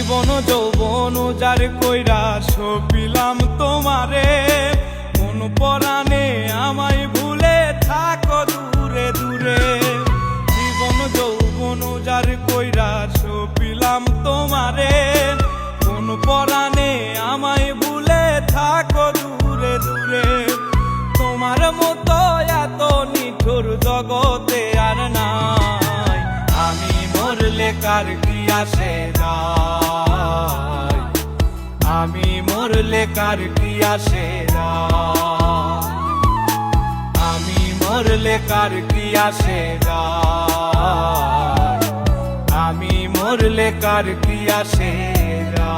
জীবন যৌবন যার কইরা সপিলাম তোমারে, কোন পরাণে আমায় ভুলে থাকো দূরে দূরে। জীবন যৌবন যার কইরা সপিলাম তোমারে, কোন পরাণে আমায় ভুলে থাকো দূরে দূরে। তোমার মতো এত নিঠুর জগতে আর নাই, আমি মরলে কার কি আসে যায়, আমি মরলে কার কি আসে যায়, আমি মরলে কার কি আসে যায়, আমি মরলে কার কি আসে যায়।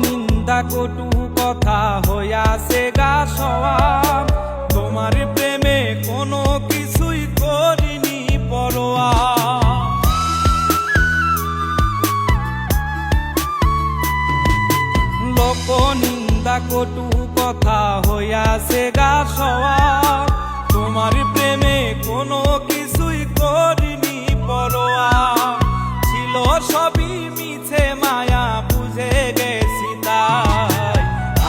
নিন্দা কটু কথা হইয়াছে গা সওয়া, তোমার প্রেমে কোনো কিছুই করিনি পরোয়া। লোক নিন্দা কটু কথা হইয়াছে গা সওয়া, তোমার প্রেমে কোনো কিছুই করিনি পরোয়া। ছিল সবই মিছে মায়া বুঝে গেছি তাই,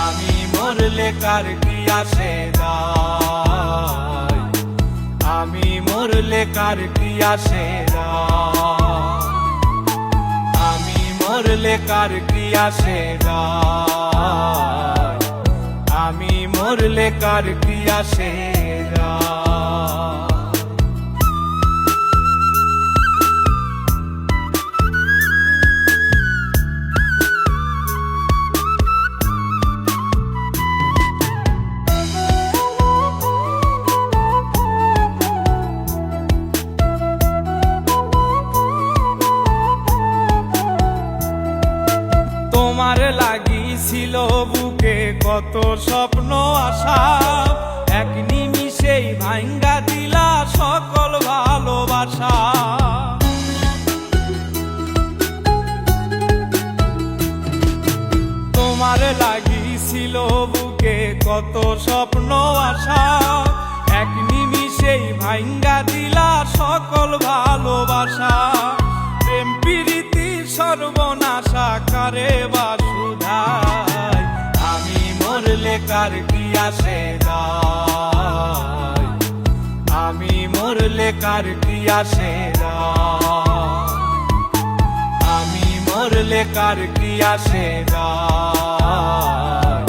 আমি মরলে কার কি আসে যায়, আমি মরলে কার কি আসে যায়, আমি মরলে কার কি আসে যায়, আমি মরলে কার কি আসে যায়। তোমার লাগিছিল বুকে কত স্বপ্ন আশা, এক নিমিষেই ভাঙ্গা দিলা সকল ভালোবাসা। তোমার লাগিছিল বুকে কত স্বপ্ন আশা, এক নিমিষেই ভাঙ্গা দিলা সকল ভালোবাসা। প্রেম প্রীতি সর্বনাশা কারে বা সুধাই, আমি মরলে কার কি আসে যায়, আমি মরলে কার কি আসে যায়, আমি মরলে কার কি আসে যায়,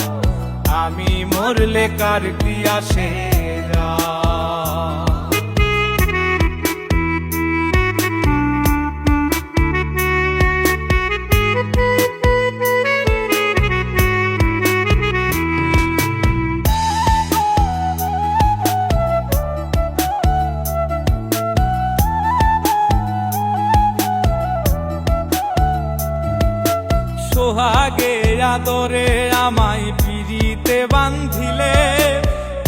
আমি মরলে কার কি আসে যায়। সোহাগে আদরে আমায় পিরিতে বান্ধিলে,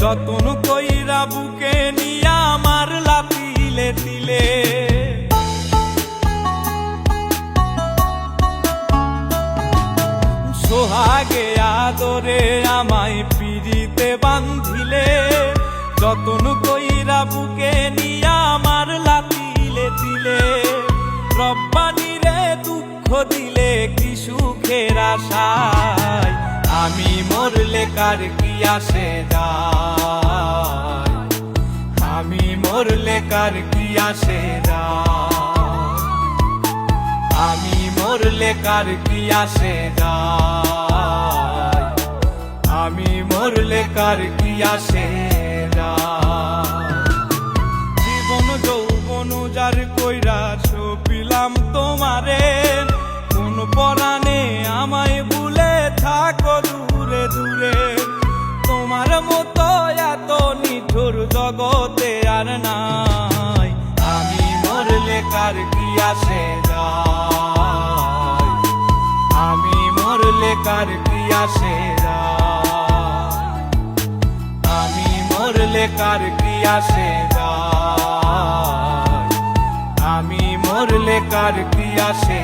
যতন কইরা বুকে নিয়া আমার লাতিলে দিলে। সোহাগে আদরে আমায় পিরিতে বান্ধিলে, যতন কইরা বুকে নিয়া আমার লাতিলে দিলে। রব্বানি রে দুঃখ দিলে কি সুখের আশায়, আমি মরলে কার কি আসে যায়, আমি মরলে কার কি আসে যায়, আমি মরলে কার কি আসে যায়, আমি মরলে কার কি আসে যায়। জীবন যৌবন যার কইরা সপিলাম তোমারে, কোন পরাণে আমায় ভুলে থাকো দূরে দূরে। তোমার মতো এত নিঠুর জগতে আর নাই, আমি মরলে কার কি আসে যায়, আমি মরলে কার কি আসে যায়, আমি মরলে মরলে কার কি আসে যায়, আমি মরলে কার কি আসে